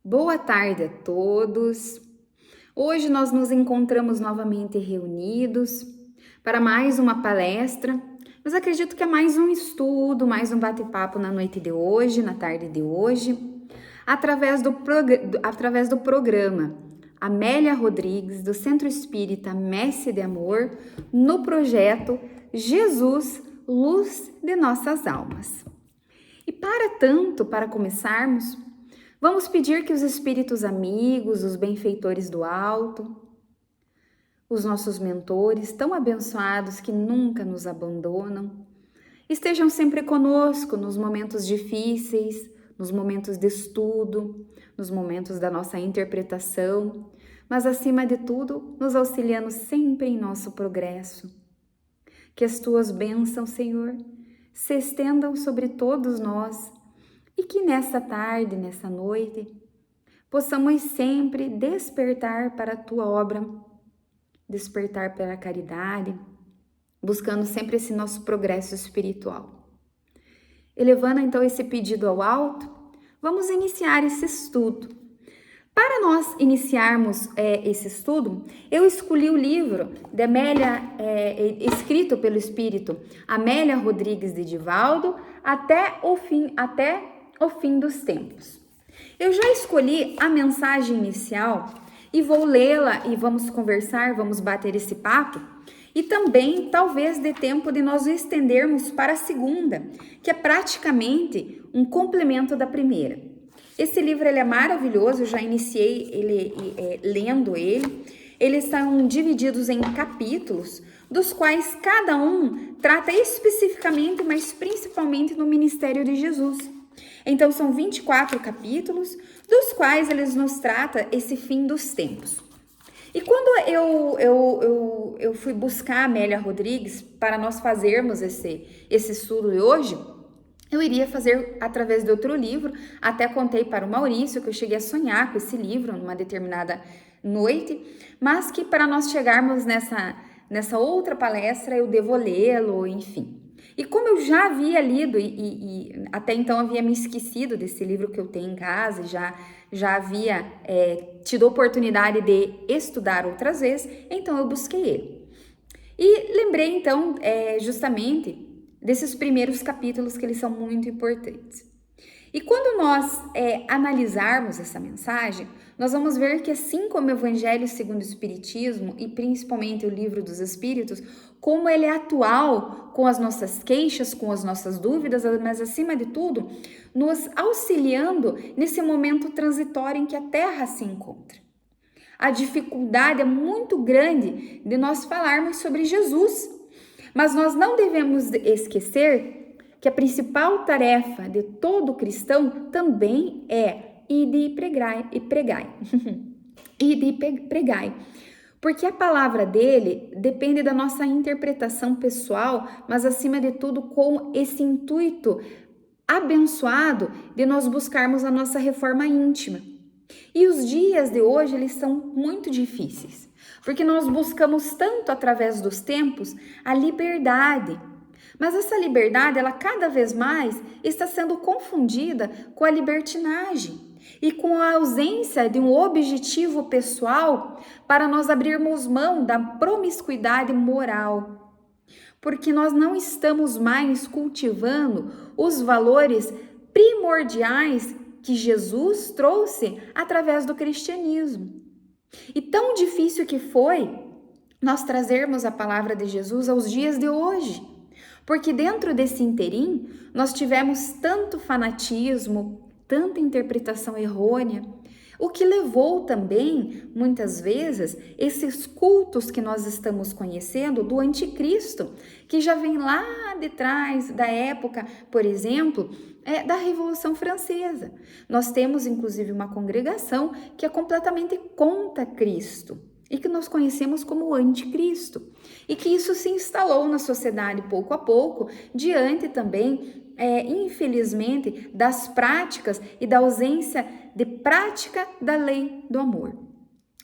Boa tarde a todos. Hoje nós nos encontramos novamente reunidos para mais uma palestra, mas acredito que é mais um estudo, mais um bate-papo na noite de hoje, na tarde de hoje, através do programa Amélia Rodrigues, do Centro Espírita Messe de Amor, no projeto Jesus, Luz de Nossas Almas. E para começarmos, vamos pedir que os espíritos amigos, os benfeitores do alto, os nossos mentores tão abençoados que nunca nos abandonam, estejam sempre conosco nos momentos difíceis, nos momentos de estudo, nos momentos da nossa interpretação, mas acima de tudo, nos auxiliando sempre em nosso progresso. Que as tuas bênçãos, Senhor, se estendam sobre todos nós e que nessa tarde, nessa noite, possamos sempre despertar para a tua obra, despertar para a caridade, buscando sempre esse nosso progresso espiritual. Elevando então esse pedido ao alto, vamos iniciar esse estudo. Para nós iniciarmos esse estudo, eu escolhi o livro de Amélia, escrito pelo espírito Amélia Rodrigues de Divaldo, até o fim dos tempos. Eu já escolhi a mensagem inicial e vou lê-la e vamos conversar, vamos bater esse papo. E também talvez dê tempo de nós estendermos para a segunda, que é praticamente um complemento da primeira. Esse livro ele é maravilhoso, eu já iniciei lendo ele. Eles estão divididos em capítulos, dos quais cada um trata especificamente, mas principalmente no ministério de Jesus. Então são 24 capítulos, dos quais eles nos tratam esse fim dos tempos. E quando eu fui buscar a Amélia Rodrigues para nós fazermos esse estudo de hoje, eu iria fazer através de outro livro, até contei para o Maurício que eu cheguei a sonhar com esse livro numa determinada noite, mas que para nós chegarmos nessa outra palestra eu devo lê-lo, enfim. E como eu já havia lido e até então havia me esquecido desse livro que eu tenho em casa, já havia tido a oportunidade de estudar outras vezes, então eu busquei ele. E lembrei então justamente desses primeiros capítulos que eles são muito importantes. E quando nós analisarmos essa mensagem, nós vamos ver que assim como o Evangelho segundo o Espiritismo e principalmente o Livro dos Espíritos, como ele é atual com as nossas queixas, com as nossas dúvidas, mas acima de tudo, nos auxiliando nesse momento transitório em que a Terra se encontra. A dificuldade é muito grande de nós falarmos sobre Jesus, mas nós não devemos esquecer que a principal tarefa de todo cristão também é ide e pregai. Ide e pregai. Porque a palavra dele depende da nossa interpretação pessoal, mas acima de tudo com esse intuito abençoado de nós buscarmos a nossa reforma íntima. E os dias de hoje, eles são muito difíceis, porque nós buscamos tanto através dos tempos a liberdade. Mas essa liberdade, ela cada vez mais está sendo confundida com a libertinagem e com a ausência de um objetivo pessoal para nós abrirmos mão da promiscuidade moral. Porque nós não estamos mais cultivando os valores primordiais que Jesus trouxe através do cristianismo. E tão difícil que foi nós trazermos a palavra de Jesus aos dias de hoje, porque dentro desse interim nós tivemos tanto fanatismo, tanta interpretação errônea, o que levou também, muitas vezes, esses cultos que nós estamos conhecendo do anticristo, que já vem lá de trás da época, por exemplo, da Revolução Francesa. Nós temos, inclusive, uma congregação que é completamente contra Cristo e que nós conhecemos como anticristo. E que isso se instalou na sociedade pouco a pouco, diante também, infelizmente, das práticas e da ausência de prática da lei do amor.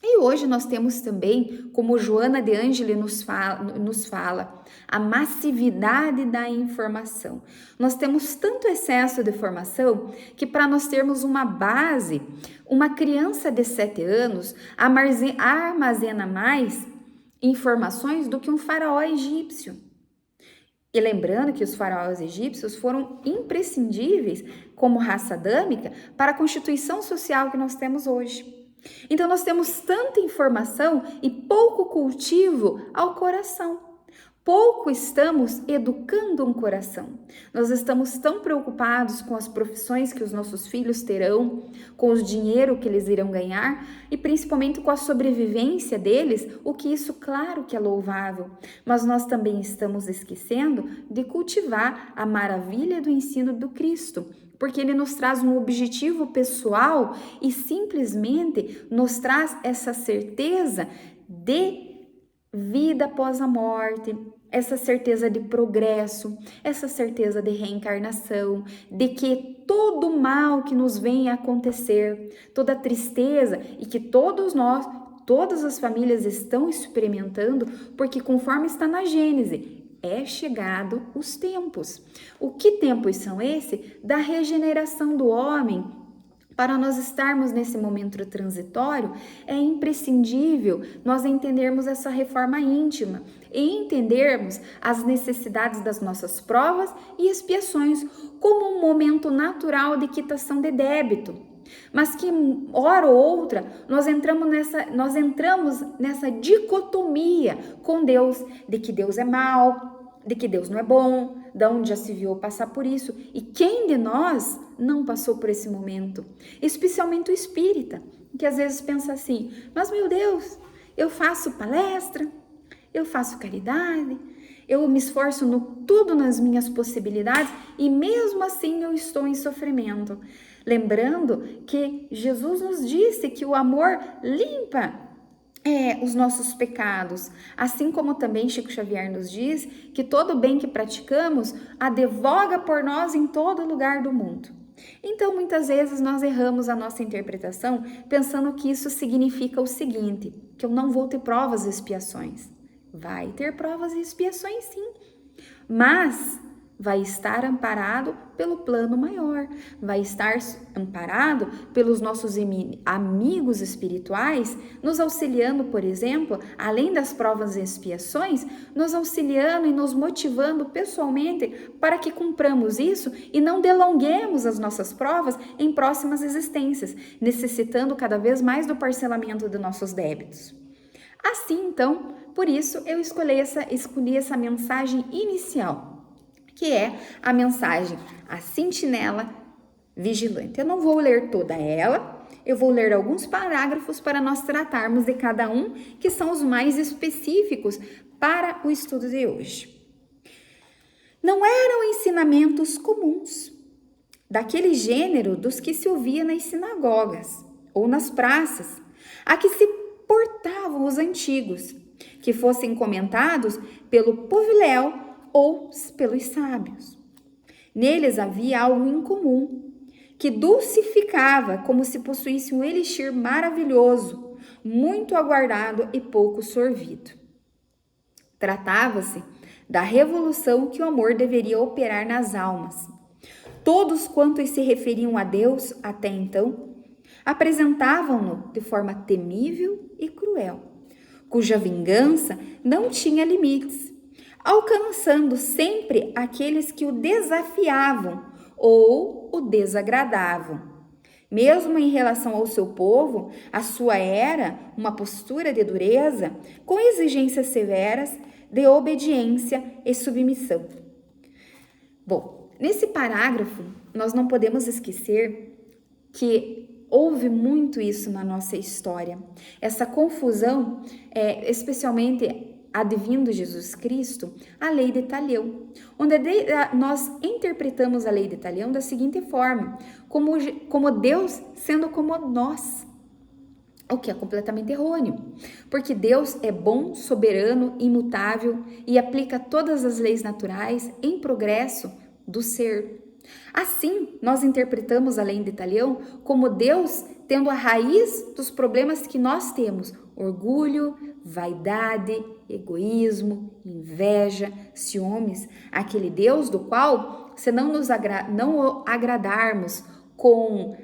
E hoje nós temos também, como Joana de Ângeli nos fala, a massividade da informação. Nós temos tanto excesso de informação que para nós termos uma base, uma criança de 7 anos armazena mais informações do que um faraó egípcio. E lembrando que os faraós egípcios foram imprescindíveis como raça adâmica para a constituição social que nós temos hoje. Então, nós temos tanta informação e pouco cultivo ao coração. Pouco estamos educando um coração. Nós estamos tão preocupados com as profissões que os nossos filhos terão, com o dinheiro que eles irão ganhar e principalmente com a sobrevivência deles, o que isso, claro que é louvável. Mas nós também estamos esquecendo de cultivar a maravilha do ensino do Cristo, porque ele nos traz um objetivo pessoal e simplesmente nos traz essa certeza de vida após a morte, essa certeza de progresso, essa certeza de reencarnação, de que todo mal que nos vem a acontecer, toda tristeza e que todos nós, todas as famílias estão experimentando, porque conforme está na Gênese, é chegado os tempos. O que tempos são esses? Da regeneração do homem. Para nós estarmos nesse momento transitório, é imprescindível nós entendermos essa reforma íntima e entendermos as necessidades das nossas provas e expiações como um momento natural de quitação de débito. Mas que, hora ou outra, nós entramos nessa dicotomia com Deus, de que Deus é mau, de que Deus não é bom, de onde já se viu passar por isso. E quem de nós não passou por esse momento? Especialmente o espírita, que às vezes pensa assim, mas meu Deus, eu faço palestra, eu faço caridade, eu me esforço tudo nas minhas possibilidades e mesmo assim eu estou em sofrimento. Lembrando que Jesus nos disse que o amor limpa os nossos pecados, assim como também Chico Xavier nos diz que todo bem que praticamos advoga por nós em todo lugar do mundo. Então, muitas vezes nós erramos a nossa interpretação pensando que isso significa o seguinte, que eu não vou ter provas e expiações. Vai ter provas e expiações sim, mas vai estar amparado pelo plano maior, vai estar amparado pelos nossos amigos espirituais, nos auxiliando, por exemplo, além das provas e expiações, nos auxiliando e nos motivando pessoalmente para que cumpramos isso e não delonguemos as nossas provas em próximas existências, necessitando cada vez mais do parcelamento de nossos débitos. Assim, então, por isso eu escolhi essa mensagem inicial, que é a mensagem A Sentinela Vigilante. Eu não vou ler toda ela, eu vou ler alguns parágrafos para nós tratarmos de cada um, que são os mais específicos para o estudo de hoje. Não eram ensinamentos comuns, daquele gênero dos que se ouvia nas sinagogas ou nas praças, a que se portavam os antigos, que fossem comentados pelo poviléu ou pelos sábios. Neles havia algo incomum, que dulcificava como se possuísse um elixir maravilhoso, muito aguardado e pouco sorvido. Tratava-se da revolução que o amor deveria operar nas almas. Todos quantos se referiam a Deus até então, apresentavam-no de forma temível e cruel, cuja vingança não tinha limites, alcançando sempre aqueles que o desafiavam ou o desagradavam. Mesmo em relação ao seu povo, a sua era uma postura de dureza, com exigências severas de obediência e submissão. Bom, nesse parágrafo, nós não podemos esquecer que houve muito isso na nossa história. Essa confusão, especialmente advindo Jesus Cristo, a lei de Talião, onde nós interpretamos a lei de Talião da seguinte forma, como Deus sendo como nós, o que é completamente errôneo, porque Deus é bom, soberano, imutável e aplica todas as leis naturais em progresso do ser. Assim, nós interpretamos a lei de Talião como Deus tendo a raiz dos problemas que nós temos: orgulho, vaidade, egoísmo, inveja, ciúmes. Aquele Deus do qual, se não o agradarmos com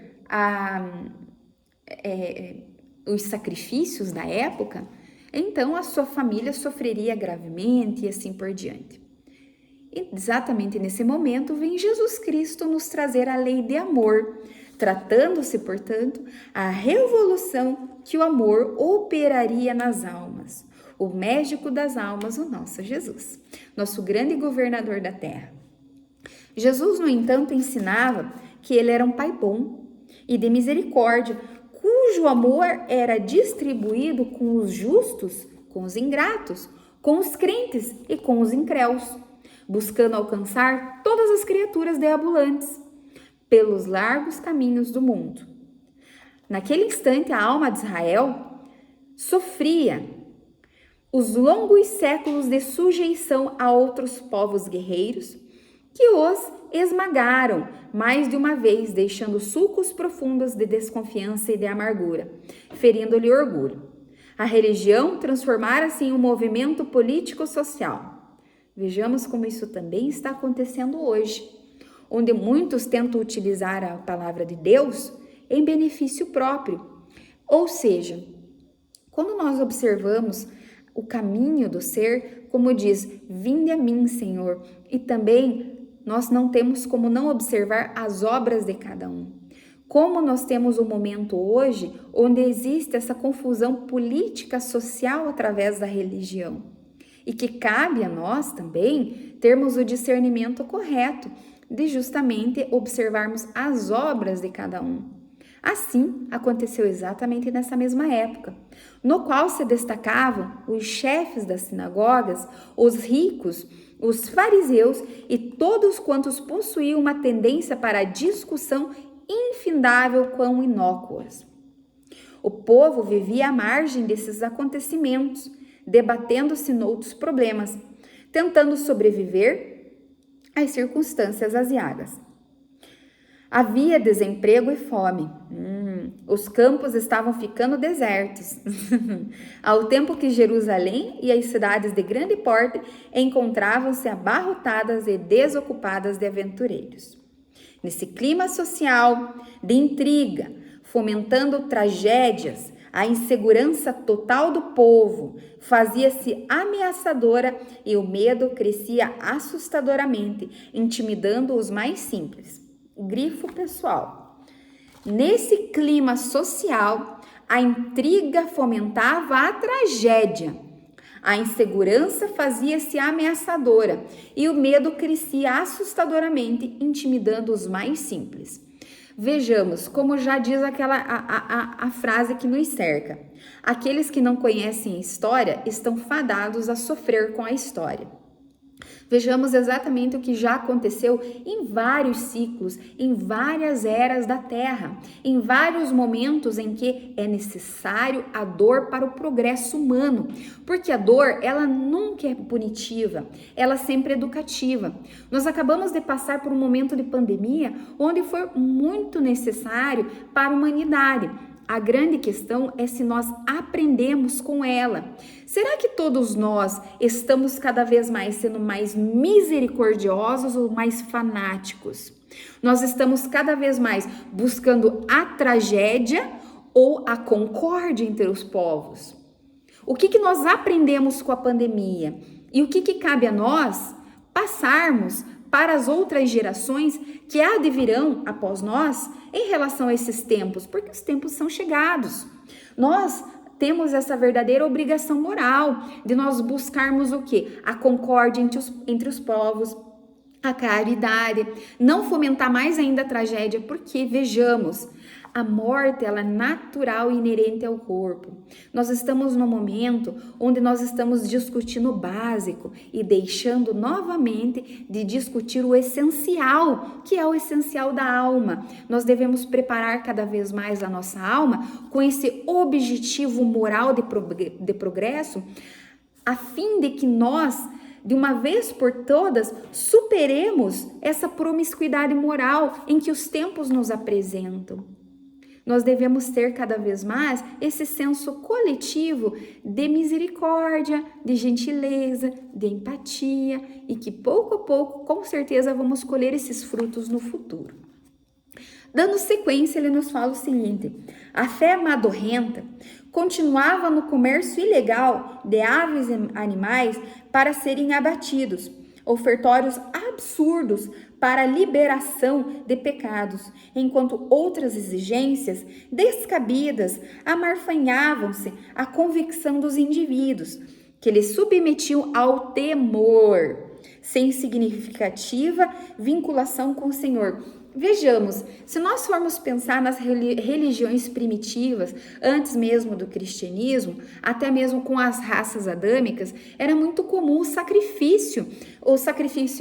os sacrifícios da época, então a sua família sofreria gravemente e assim por diante. Exatamente nesse momento vem Jesus Cristo nos trazer a lei de amor, tratando-se, portanto, a revolução que o amor operaria nas almas. O médico das almas, o nosso Jesus, nosso grande governador da terra. Jesus, no entanto, ensinava que ele era um pai bom e de misericórdia, cujo amor era distribuído com os justos, com os ingratos, com os crentes e com os incréus, buscando alcançar todas as criaturas deambulantes pelos largos caminhos do mundo. Naquele instante, a alma de Israel sofria os longos séculos de sujeição a outros povos guerreiros que os esmagaram mais de uma vez, deixando sulcos profundos de desconfiança e de amargura, ferindo-lhe orgulho. A religião transformara-se em um movimento político-social. Vejamos como isso também está acontecendo hoje, onde muitos tentam utilizar a palavra de Deus em benefício próprio. Ou seja, quando nós observamos o caminho do ser, como diz, vinde a mim, Senhor, e também nós não temos como não observar as obras de cada um. Como nós temos um momento hoje onde existe essa confusão política social através da religião. E que cabe a nós também termos o discernimento correto de justamente observarmos as obras de cada um. Assim, aconteceu exatamente nessa mesma época, no qual se destacavam os chefes das sinagogas, os ricos, os fariseus e todos quantos possuíam uma tendência para a discussão infindável quão inócuas. O povo vivia à margem desses acontecimentos, debatendo-se noutros problemas, tentando sobreviver às circunstâncias aziagas. Havia desemprego e fome. Os campos estavam ficando desertos, ao tempo que Jerusalém e as cidades de grande porte encontravam-se abarrotadas e desocupadas de aventureiros. Nesse clima social de intriga, fomentando tragédias, a insegurança total do povo fazia-se ameaçadora e o medo crescia assustadoramente, intimidando os mais simples. Grifo pessoal. Nesse clima social, a intriga fomentava a tragédia. A insegurança fazia-se ameaçadora e o medo crescia assustadoramente, intimidando os mais simples. Vejamos, como já diz a frase que nos cerca: aqueles que não conhecem a história estão fadados a sofrer com a história. Vejamos exatamente o que já aconteceu em vários ciclos, em várias eras da Terra, em vários momentos em que é necessário a dor para o progresso humano, porque a dor, ela nunca é punitiva, ela sempre é educativa. Nós acabamos de passar por um momento de pandemia onde foi muito necessário para a humanidade. A grande questão é se nós aprendemos com ela. Será que todos nós estamos cada vez mais sendo mais misericordiosos ou mais fanáticos? Nós estamos cada vez mais buscando a tragédia ou a concórdia entre os povos? O que nós aprendemos com a pandemia? E o que cabe a nós passarmos para as outras gerações que há de virão após nós em relação a esses tempos, porque os tempos são chegados. Nós temos essa verdadeira obrigação moral de nós buscarmos o quê? A concórdia entre os povos, a caridade, não fomentar mais ainda a tragédia, porque vejamos, a morte, ela é natural e inerente ao corpo. Nós estamos num momento onde nós estamos discutindo o básico e deixando novamente de discutir o essencial, que é o essencial da alma. Nós devemos preparar cada vez mais a nossa alma com esse objetivo moral de progresso, a fim de que nós de uma vez por todas, superemos essa promiscuidade moral em que os tempos nos apresentam. Nós devemos ter cada vez mais esse senso coletivo de misericórdia, de gentileza, de empatia e que pouco a pouco, com certeza, vamos colher esses frutos no futuro. Dando sequência, ele nos fala o seguinte: a fé madorrenta continuava no comércio ilegal de aves e animais para serem abatidos, ofertórios absurdos para a liberação de pecados, enquanto outras exigências descabidas amarfanhavam-se à convicção dos indivíduos, que lhes submetiam ao temor, sem significativa vinculação com o Senhor. Vejamos, se nós formos pensar nas religiões primitivas, antes mesmo do cristianismo, até mesmo com as raças adâmicas, era muito comum o sacrifício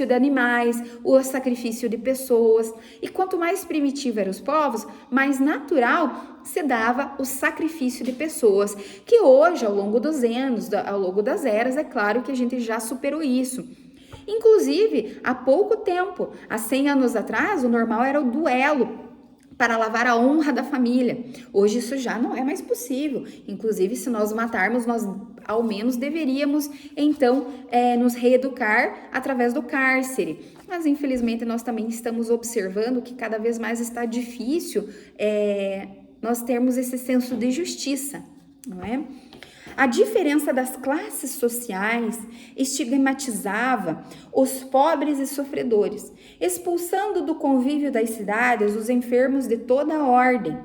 de animais, o sacrifício de pessoas. E quanto mais primitivo eram os povos, mais natural se dava o sacrifício de pessoas, que hoje, ao longo dos anos, ao longo das eras, é claro que a gente já superou isso. Inclusive, há pouco tempo, há 100 anos atrás, o normal era o duelo para lavar a honra da família. Hoje isso já não é mais possível. Inclusive, se nós matarmos, nós ao menos deveríamos, então, nos reeducar através do cárcere. Mas, infelizmente, nós também estamos observando que cada vez mais está difícil nós termos esse senso de justiça, não é? A diferença das classes sociais estigmatizava os pobres e sofredores, expulsando do convívio das cidades os enfermos de toda a ordem.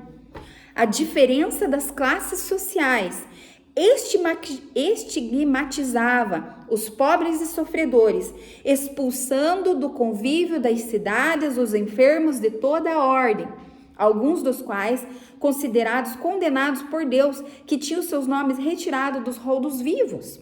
A diferença das classes sociais estigmatizava os pobres e sofredores, expulsando do convívio das cidades os enfermos de toda a ordem, alguns dos quais considerados condenados por Deus, que tinham seus nomes retirados dos rolos dos vivos.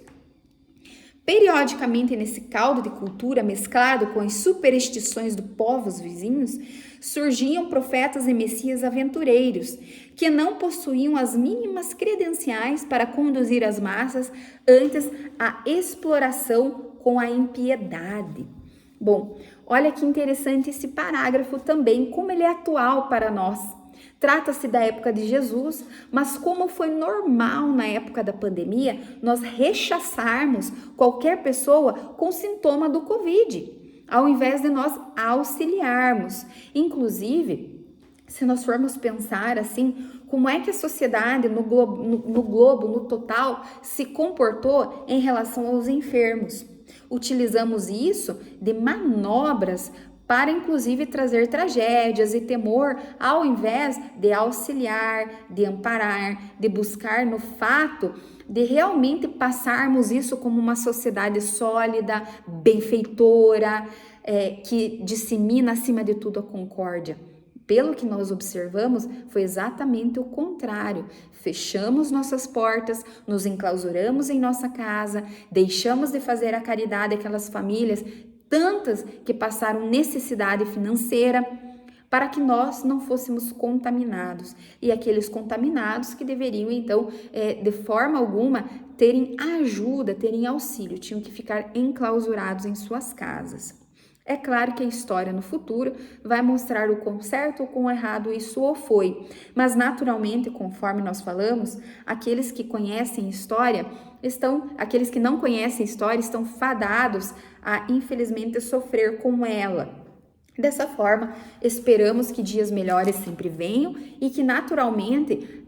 Periodicamente, nesse caldo de cultura mesclado com as superstições dos povos vizinhos, surgiam profetas e messias aventureiros, que não possuíam as mínimas credenciais para conduzir as massas antes à exploração com a impiedade. Bom, olha que interessante esse parágrafo também, como ele é atual para nós. Trata-se da época de Jesus, mas como foi normal na época da pandemia, nós rechaçarmos qualquer pessoa com sintoma do Covid, ao invés de nós auxiliarmos. Inclusive, se nós formos pensar assim, como é que a sociedade no globo, no total, se comportou em relação aos enfermos? Utilizamos isso de manobras para inclusive trazer tragédias e temor, ao invés de auxiliar, de amparar, de buscar no fato de realmente passarmos isso como uma sociedade sólida, benfeitora, que dissemina acima de tudo a concórdia. Pelo que nós observamos, foi exatamente o contrário. Fechamos nossas portas, nos enclausuramos em nossa casa, deixamos de fazer a caridade àquelas famílias, tantas que passaram necessidade financeira, para que nós não fôssemos contaminados. E aqueles contaminados que deveriam, então, de forma alguma, terem ajuda, terem auxílio, tinham que ficar enclausurados em suas casas. É claro que a história no futuro vai mostrar o quão certo ou quão errado isso ou foi, mas naturalmente, conforme nós falamos, aqueles que conhecem história aqueles que não conhecem história estão fadados a, infelizmente, sofrer com ela. Dessa forma, esperamos que dias melhores sempre venham e que naturalmente,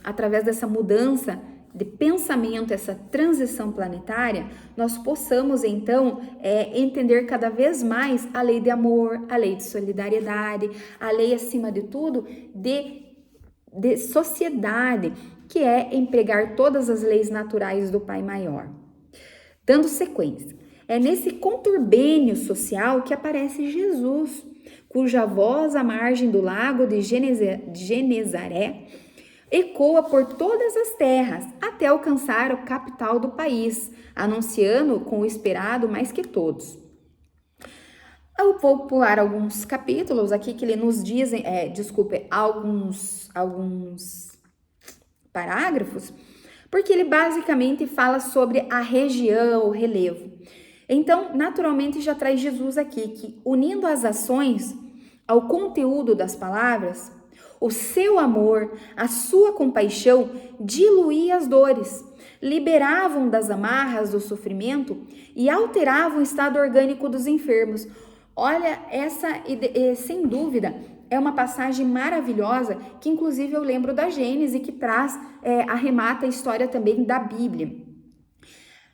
através dessa mudança de pensamento, essa transição planetária, nós possamos então entender cada vez mais a lei de amor, a lei de solidariedade, a lei acima de tudo de sociedade, que é empregar todas as leis naturais do Pai Maior. Dando sequência, é nesse conturbênio social que aparece Jesus, cuja voz à margem do lago de Genezaré ecoa por todas as terras, até alcançar a capital do país, anunciando com o esperado mais que todos. Eu vou pular alguns capítulos aqui que ele nos dizem, alguns parágrafos, porque ele basicamente fala sobre a região, o relevo. Então, naturalmente, já traz Jesus aqui, que unindo as ações ao conteúdo das palavras, o seu amor, a sua compaixão diluía as dores, liberavam das amarras do sofrimento e alteravam o estado orgânico dos enfermos. Olha, essa, sem dúvida, é uma passagem maravilhosa que inclusive eu lembro da Gênesis, que traz, arremata a história também da Bíblia.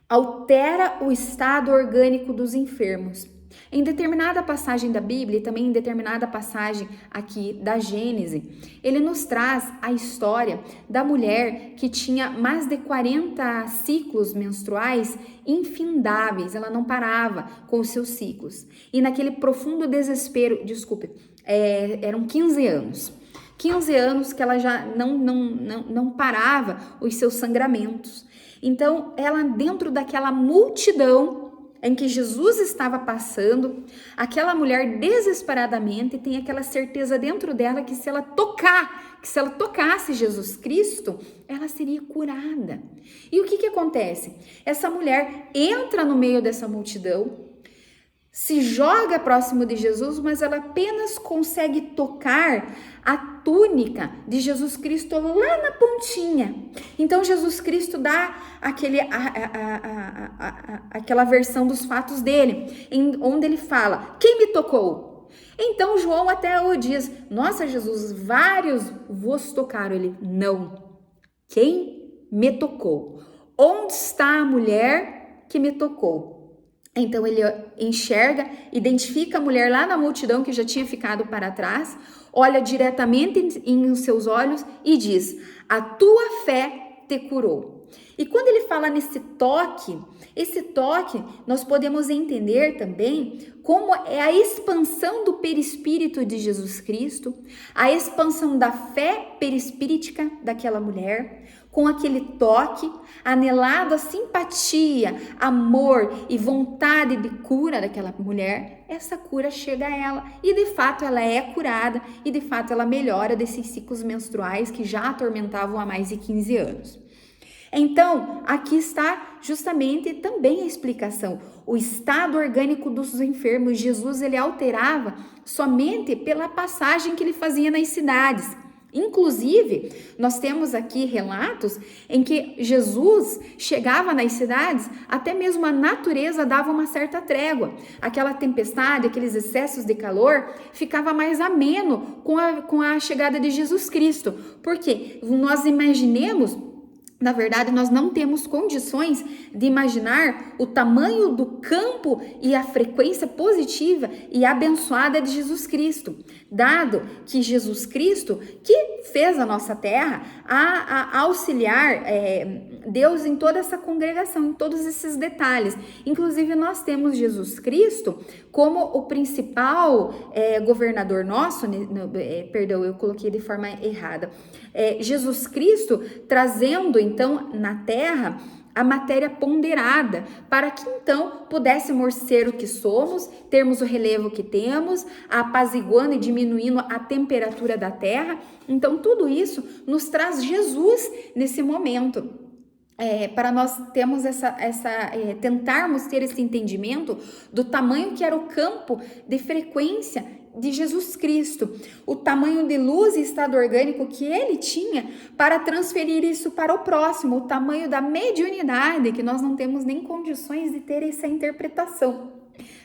Altera o estado orgânico dos enfermos. Em determinada passagem da Bíblia e também em determinada passagem aqui da Gênesis, ele nos traz a história da mulher que tinha mais de 40 ciclos menstruais infindáveis, ela não parava com os seus ciclos. E naquele profundo desespero, eram 15 anos. 15 anos que ela já não parava os seus sangramentos. Então, ela dentro daquela multidão em que Jesus estava passando, aquela mulher desesperadamente tem aquela certeza dentro dela que se ela tocasse Jesus Cristo, ela seria curada. E o que acontece? Essa mulher entra no meio dessa multidão, se joga próximo de Jesus, mas ela apenas consegue tocar a túnica de Jesus Cristo lá na pontinha. Então Jesus Cristo dá aquela versão dos fatos dele, onde ele fala: quem me tocou? Então João até o diz: nossa, Jesus, vários vos tocaram. Ele: não. Quem me tocou? Onde está a mulher que me tocou? Então ele enxerga, identifica a mulher lá na multidão que já tinha ficado para trás, olha diretamente em seus olhos e diz: a tua fé te curou. E quando ele fala nesse toque, esse toque nós podemos entender também como é a expansão do perispírito de Jesus Cristo, a expansão da fé perispíritica daquela mulher, com aquele toque, anelado a simpatia, amor e vontade de cura daquela mulher, essa cura chega a ela e de fato ela é curada e de fato ela melhora desses ciclos menstruais que já atormentavam há mais de 15 anos. Então, aqui está justamente também a explicação. O estado orgânico dos enfermos, Jesus ele alterava somente pela passagem que ele fazia nas cidades. Inclusive, nós temos aqui relatos em que Jesus chegava nas cidades, até mesmo a natureza dava uma certa trégua. Aquela tempestade, aqueles excessos de calor, ficava mais ameno com a chegada de Jesus Cristo. Porque nós imaginemos, na verdade, nós não temos condições de imaginar o tamanho do campo e a frequência positiva e abençoada de Jesus Cristo, dado que Jesus Cristo, que fez a nossa terra, a auxiliar Deus em toda essa congregação, em todos esses detalhes. Inclusive, nós temos Jesus Cristo como o principal governador nosso, perdão, eu coloquei de forma errada, Jesus Cristo trazendo então na terra a matéria ponderada, para que então pudéssemos ser o que somos, termos o relevo que temos, apaziguando e diminuindo a temperatura da terra. Então tudo isso nos traz Jesus nesse momento. Para nós termos tentarmos ter esse entendimento do tamanho que era o campo de frequência de Jesus Cristo, o tamanho de luz e estado orgânico que ele tinha para transferir isso para o próximo, o tamanho da mediunidade, que nós não temos nem condições de ter essa interpretação.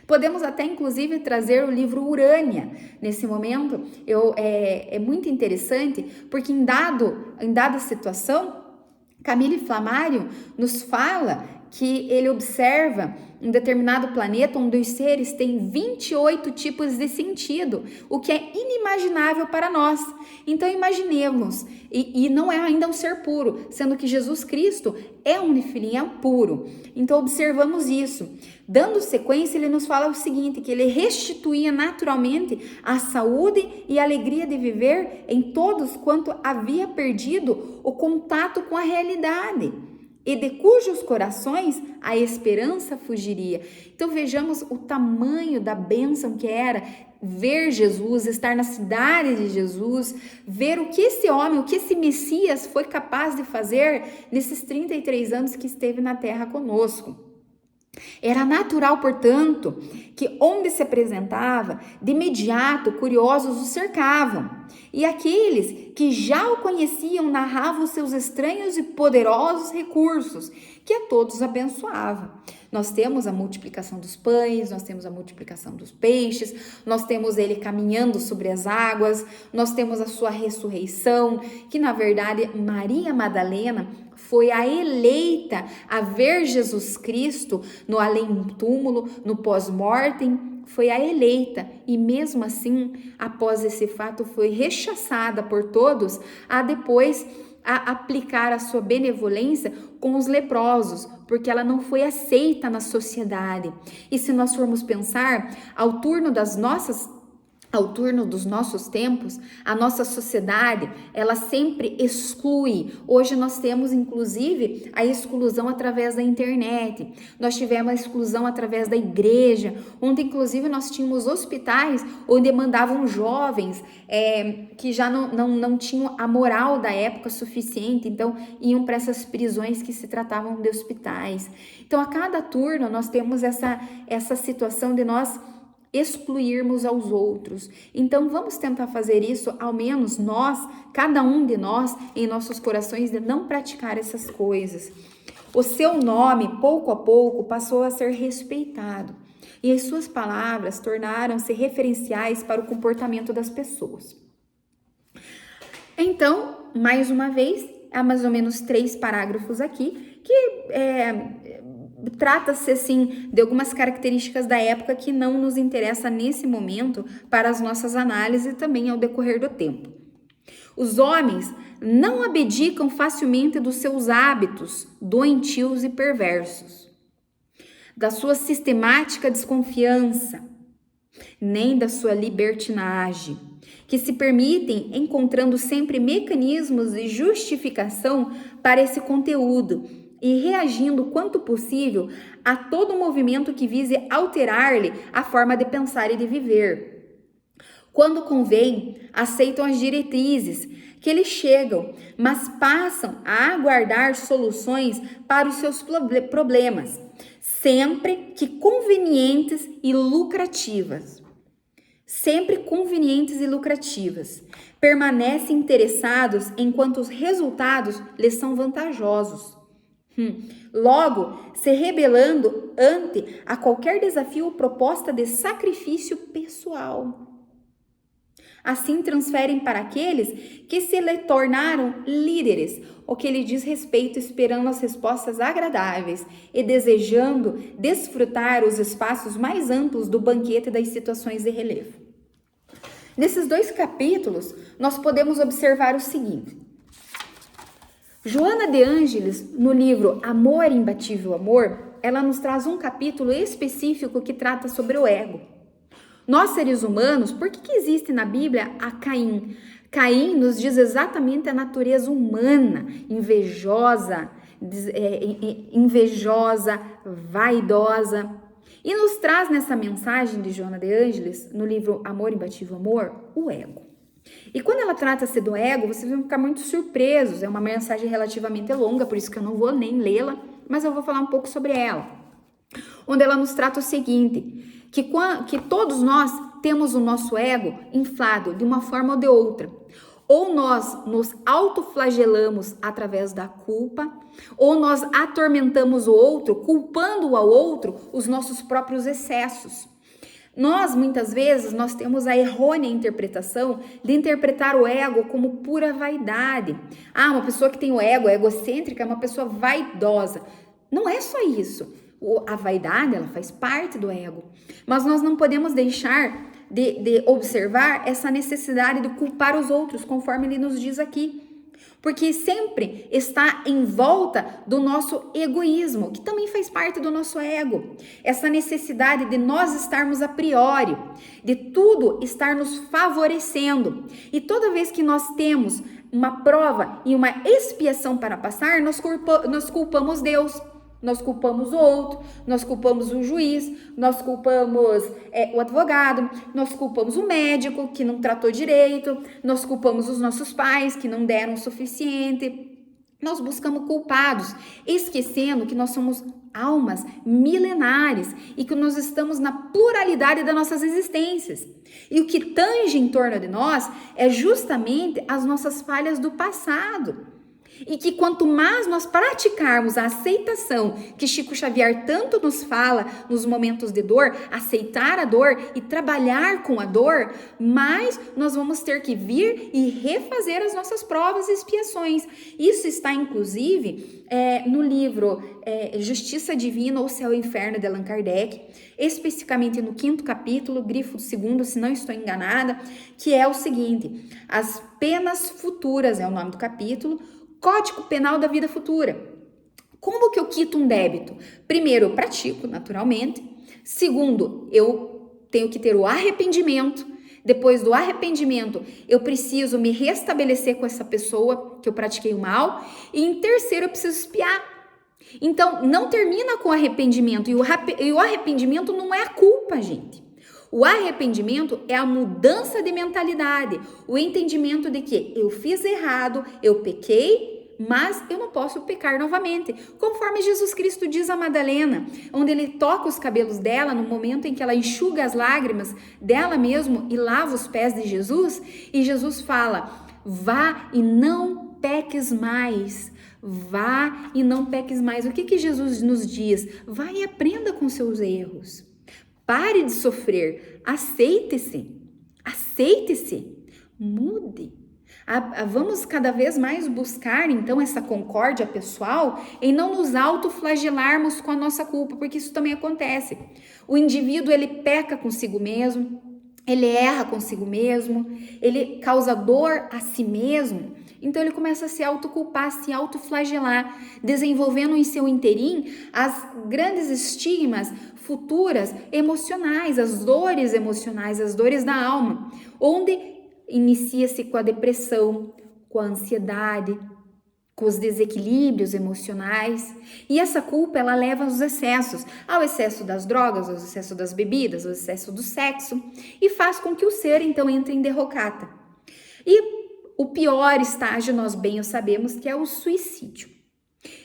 Podemos até, inclusive, trazer o livro Urânia. Nesse momento, é muito interessante, porque em dada situação, Camille Flammarion nos fala que ele observa um determinado planeta onde os seres têm 28 tipos de sentido, o que é inimaginável para nós. Então imaginemos, e não é ainda um ser puro, sendo que Jesus Cristo é um nefilim, é um puro. Então observamos isso. Dando sequência, ele nos fala o seguinte, que ele restituía naturalmente a saúde e a alegria de viver em todos quanto havia perdido o contato com a realidade, e de cujos corações a esperança fugiria. Então vejamos o tamanho da bênção que era ver Jesus, estar na cidade de Jesus, ver o que esse homem, o que esse Messias foi capaz de fazer nesses 33 anos que esteve na terra conosco. Era natural, portanto, que onde se apresentava, de imediato curiosos o cercavam. E aqueles que já o conheciam narravam seus estranhos e poderosos recursos, que a todos abençoava. Nós temos a multiplicação dos pães, nós temos a multiplicação dos peixes, nós temos ele caminhando sobre as águas, nós temos a sua ressurreição, que na verdade Maria Madalena foi a eleita a ver Jesus Cristo no além-túmulo, no pós-mortem, foi a eleita e mesmo assim, após esse fato, foi rechaçada por todos a depois a aplicar a sua benevolência com os leprosos, porque ela não foi aceita na sociedade. E se nós formos pensar, ao turno dos nossos tempos, a nossa sociedade, ela sempre exclui. Hoje nós temos, inclusive, a exclusão através da internet. Nós tivemos a exclusão através da igreja, onde, inclusive, nós tínhamos hospitais onde mandavam jovens que já não tinham a moral da época suficiente, então iam para essas prisões que se tratavam de hospitais. Então, a cada turno, nós temos essa situação de nós excluirmos aos outros. Então vamos tentar fazer isso, ao menos nós, cada um de nós, em nossos corações, de não praticar essas coisas. O seu nome, pouco a pouco, passou a ser respeitado e as suas palavras tornaram-se referenciais para o comportamento das pessoas. Então, mais uma vez, há mais ou menos 3 parágrafos aqui que trata-se, assim, de algumas características da época que não nos interessa nesse momento para as nossas análises e também ao decorrer do tempo. Os homens não abdicam facilmente dos seus hábitos doentios e perversos, da sua sistemática desconfiança, nem da sua libertinagem, que se permitem encontrando sempre mecanismos de justificação para esse conteúdo, e reagindo quanto possível a todo movimento que vise alterar-lhe a forma de pensar e de viver. Quando convém, aceitam as diretrizes que lhes chegam, mas passam a aguardar soluções para os seus problemas, sempre que convenientes e lucrativas. Sempre convenientes e lucrativas. Permanecem interessados enquanto os resultados lhes são vantajosos. Logo, se rebelando ante a qualquer desafio ou proposta de sacrifício pessoal. Assim transferem para aqueles que se lhe tornaram líderes o que lhe diz respeito, esperando as respostas agradáveis e desejando desfrutar os espaços mais amplos do banquete das situações de relevo. Nesses 2 capítulos, nós podemos observar o seguinte. Joana de Ângeles, no livro Amor, Imbatível Amor, ela nos traz um capítulo específico que trata sobre o ego. Nós, seres humanos, por que existe na Bíblia a Caim? Caim nos diz exatamente a natureza humana, invejosa, vaidosa. E nos traz nessa mensagem de Joana de Ângeles, no livro Amor, Imbatível Amor, o ego. E quando ela trata-se do ego, vocês vão ficar muito surpresos. É uma mensagem relativamente longa, por isso que eu não vou nem lê-la, mas eu vou falar um pouco sobre ela. Onde ela nos trata o seguinte, que todos nós temos o nosso ego inflado de uma forma ou de outra. Ou nós nos autoflagelamos através da culpa, ou nós atormentamos o outro, culpando ao outro os nossos próprios excessos. Nós, muitas vezes, nós temos a errônea interpretação de interpretar o ego como pura vaidade. Uma pessoa que tem o ego egocêntrica é uma pessoa vaidosa. Não é só isso. A vaidade, ela faz parte do ego. Mas nós não podemos deixar de observar essa necessidade de culpar os outros, conforme ele nos diz aqui. Porque sempre está em volta do nosso egoísmo, que também faz parte do nosso ego. Essa necessidade de nós estarmos a priori, de tudo estar nos favorecendo. E toda vez que nós temos uma prova e uma expiação para passar, nós culpamos Deus. Nós culpamos o outro, nós culpamos o juiz, nós culpamos o advogado, nós culpamos o médico que não tratou direito, nós culpamos os nossos pais que não deram o suficiente. Nós buscamos culpados, esquecendo que nós somos almas milenares e que nós estamos na pluralidade das nossas existências. E o que tange em torno de nós é justamente as nossas falhas do passado. E que quanto mais nós praticarmos a aceitação que Chico Xavier tanto nos fala nos momentos de dor, aceitar a dor e trabalhar com a dor, mais nós vamos ter que vir e refazer as nossas provas e expiações. Isso está inclusive no livro Justiça Divina ou Céu e Inferno de Allan Kardec, especificamente no 5º capítulo, grifo 2º, se não estou enganada, que é o seguinte: as penas futuras é o nome do capítulo, Código Penal da Vida Futura. Como que eu quito um débito? Primeiro, eu pratico, naturalmente. Segundo, eu tenho que ter o arrependimento. Depois do arrependimento, eu preciso me restabelecer com essa pessoa que eu pratiquei o mal. E em terceiro, eu preciso expiar. Então, não termina com arrependimento. E o arrependimento não é a culpa, gente. O arrependimento é a mudança de mentalidade, o entendimento de que eu fiz errado, eu pequei, mas eu não posso pecar novamente. Conforme Jesus Cristo diz a Madalena, onde ele toca os cabelos dela no momento em que ela enxuga as lágrimas dela mesmo e lava os pés de Jesus, e Jesus fala: vá e não peques mais. Vá e não peques mais. O que Jesus nos diz? Vá e aprenda com seus erros. Pare de sofrer, aceite-se, mude. Vamos cada vez mais buscar, então, essa concórdia pessoal em não nos autoflagelarmos com a nossa culpa, porque isso também acontece. O indivíduo, ele peca consigo mesmo, ele erra consigo mesmo, ele causa dor a si mesmo, então ele começa a se autoculpar, a se autoflagelar, desenvolvendo em seu interim as grandes estigmas futuras emocionais, as dores emocionais, as dores da alma, onde inicia-se com a depressão, com a ansiedade, com os desequilíbrios emocionais. E essa culpa, ela leva aos excessos, ao excesso das drogas, ao excesso das bebidas, ao excesso do sexo, e faz com que o ser, então, entre em derrocata. E o pior estágio, nós bem o sabemos, que é o suicídio.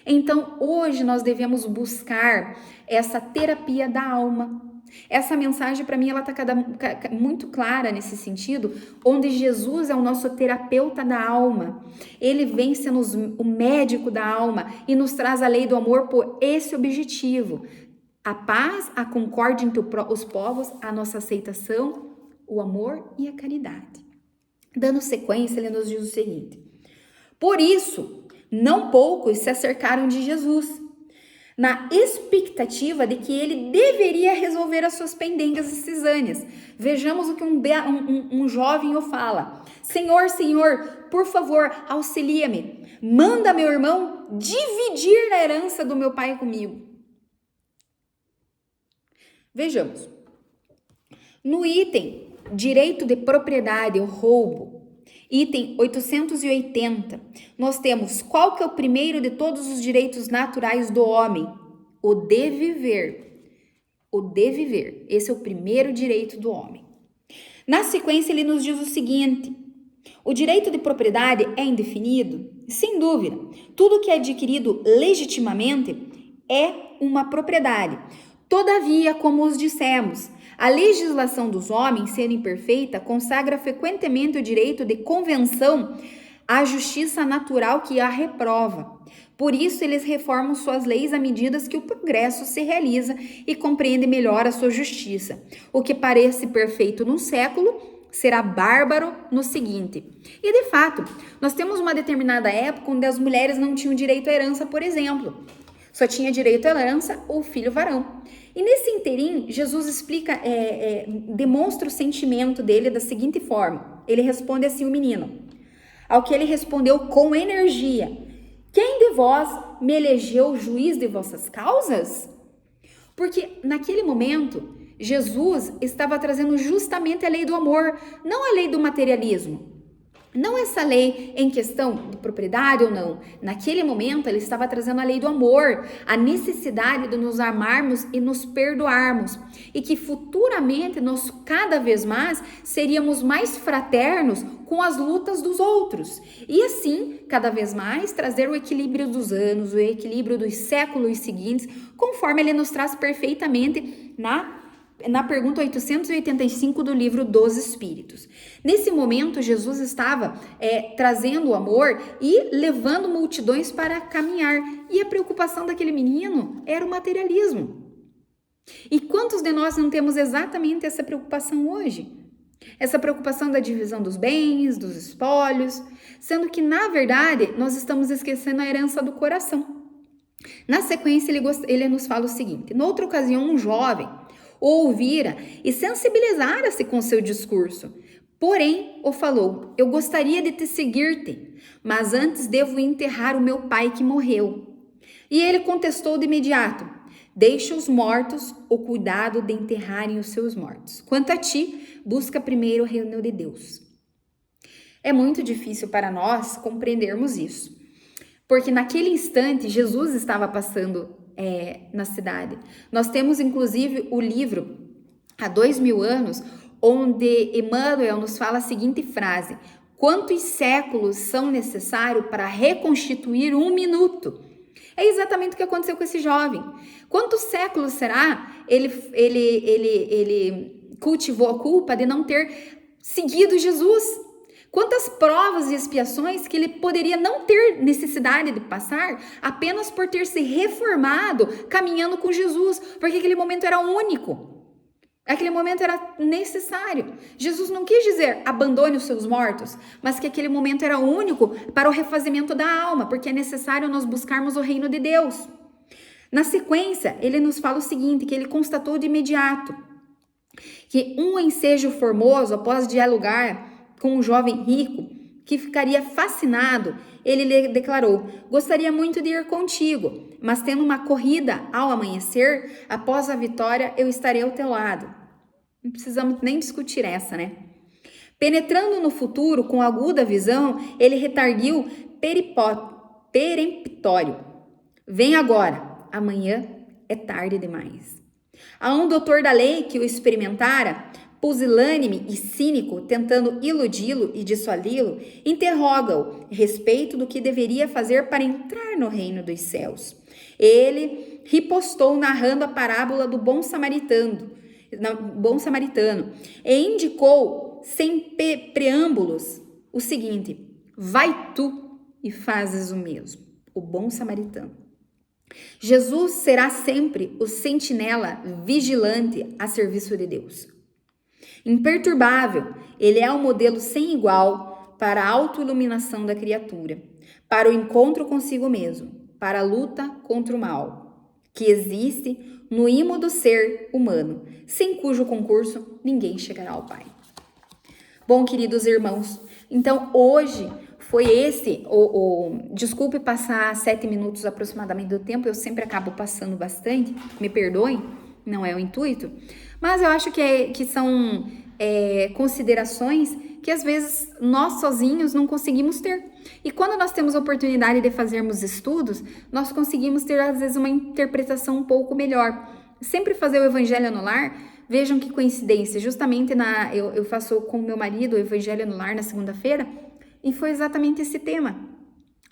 Então, hoje nós devemos buscar essa terapia da alma. Essa mensagem, para mim, ela está muito clara nesse sentido, onde Jesus é o nosso terapeuta da alma. Ele vem sendo o médico da alma e nos traz a lei do amor por esse objetivo. A paz, a concórdia entre os povos, a nossa aceitação, o amor e a caridade. Dando sequência, ele nos diz o seguinte: por isso, não poucos se acercaram de Jesus, na expectativa de que ele deveria resolver as suas pendengas e cisâneas. Vejamos o que um jovem o fala: Senhor, Senhor, por favor, auxilia-me. Manda meu irmão dividir a herança do meu pai comigo. Vejamos. No item direito de propriedade ou roubo, item 880, nós temos qual que é o primeiro de todos os direitos naturais do homem? O de viver. O de viver. Esse é o primeiro direito do homem. Na sequência, ele nos diz o seguinte: o direito de propriedade é indefinido? Sem dúvida. Tudo que é adquirido legitimamente é uma propriedade. Todavia, como os dissemos, a legislação dos homens, sendo imperfeita, consagra frequentemente o direito de convenção à justiça natural que a reprova. Por isso, eles reformam suas leis à medida que o progresso se realiza e compreende melhor a sua justiça. O que parece perfeito num século será bárbaro no seguinte. E, de fato, nós temos uma determinada época onde as mulheres não tinham direito à herança, por exemplo. Só tinha direito à herança o filho varão. E nesse interim, Jesus explica, demonstra o sentimento dele da seguinte forma. Ele responde assim o menino, ao que ele respondeu com energia: quem de vós me elegeu juiz de vossas causas? Porque naquele momento, Jesus estava trazendo justamente a lei do amor, não a lei do materialismo. Não essa lei em questão de propriedade ou não. Naquele momento, ele estava trazendo a lei do amor, a necessidade de nos amarmos e nos perdoarmos. E que futuramente nós cada vez mais seríamos mais fraternos com as lutas dos outros. E assim, cada vez mais, trazer o equilíbrio dos anos, o equilíbrio dos séculos seguintes, conforme ele nos traz perfeitamente na pergunta 885 do livro dos Espíritos. Nesse momento, Jesus estava trazendo o amor e levando multidões para caminhar. E a preocupação daquele menino era o materialismo. E quantos de nós não temos exatamente essa preocupação hoje? Essa preocupação da divisão dos bens, dos espólios, sendo que, na verdade, nós estamos esquecendo a herança do coração. Na sequência, ele nos fala o seguinte: noutra ocasião, um jovem o ouvira e sensibilizara-se com seu discurso. Porém, o falou: eu gostaria de te seguir-te, mas antes devo enterrar o meu pai que morreu. E ele contestou de imediato: deixa os mortos o cuidado de enterrarem os seus mortos. Quanto a ti, busca primeiro o reino de Deus. É muito difícil para nós compreendermos isso, porque naquele instante Jesus estava passando na cidade. Nós temos inclusive o livro Há 2000 anos, onde Emmanuel nos fala a seguinte frase: quantos séculos são necessários para reconstituir um minuto? É exatamente o que aconteceu com esse jovem. Quantos séculos será ele cultivou a culpa de não ter seguido Jesus? Quantas provas e expiações que ele poderia não ter necessidade de passar apenas por ter se reformado caminhando com Jesus, porque aquele momento era único, aquele momento era necessário. Jesus não quis dizer abandone os seus mortos, mas que aquele momento era único para o refazimento da alma, porque é necessário nós buscarmos o reino de Deus. Na sequência, ele nos fala o seguinte, que ele constatou de imediato que um ensejo formoso, após dialogar com um jovem rico que ficaria fascinado, ele lhe declarou: gostaria muito de ir contigo, mas tendo uma corrida ao amanhecer, após a vitória eu estarei ao teu lado. Não precisamos nem discutir essa, né? Penetrando no futuro com aguda visão, ele retarguiu peremptório: vem agora, amanhã é tarde demais. A um doutor da lei que o experimentara, pusilânime e cínico, tentando iludi-lo e dissuadi-lo, interroga-o a respeito do que deveria fazer para entrar no reino dos céus. Ele ripostou narrando a parábola do bom samaritano e indicou, sem preâmbulos, o seguinte: vai tu e fazes o mesmo. O bom samaritano. Jesus será sempre o sentinela vigilante a serviço de Deus. Imperturbável, ele é um modelo sem igual para a autoiluminação da criatura, para o encontro consigo mesmo, para a luta contra o mal, que existe no ímo do ser humano, sem cujo concurso ninguém chegará ao Pai. Bom, queridos irmãos, então hoje foi esse, desculpe passar 7 minutos aproximadamente do tempo, eu sempre acabo passando bastante, me perdoem, não é o intuito, mas eu acho que são considerações que às vezes nós sozinhos não conseguimos ter. E quando nós temos a oportunidade de fazermos estudos, nós conseguimos ter às vezes uma interpretação um pouco melhor. Sempre fazer o Evangelho no Lar, vejam que coincidência, justamente eu faço com o meu marido o Evangelho no Lar na segunda-feira, e foi exatamente esse tema.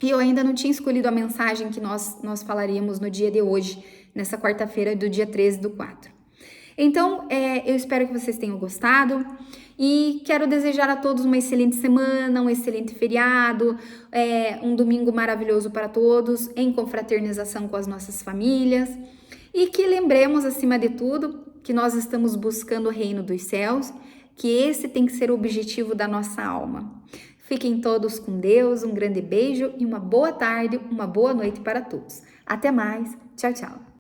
E eu ainda não tinha escolhido a mensagem que nós falaríamos no dia de hoje, nessa quarta-feira do dia 13/4. Então, eu espero que vocês tenham gostado e quero desejar a todos uma excelente semana, um excelente feriado, um domingo maravilhoso para todos, em confraternização com as nossas famílias e que lembremos, acima de tudo, que nós estamos buscando o reino dos céus, que esse tem que ser o objetivo da nossa alma. Fiquem todos com Deus, um grande beijo e uma boa tarde, uma boa noite para todos. Até mais, tchau, tchau.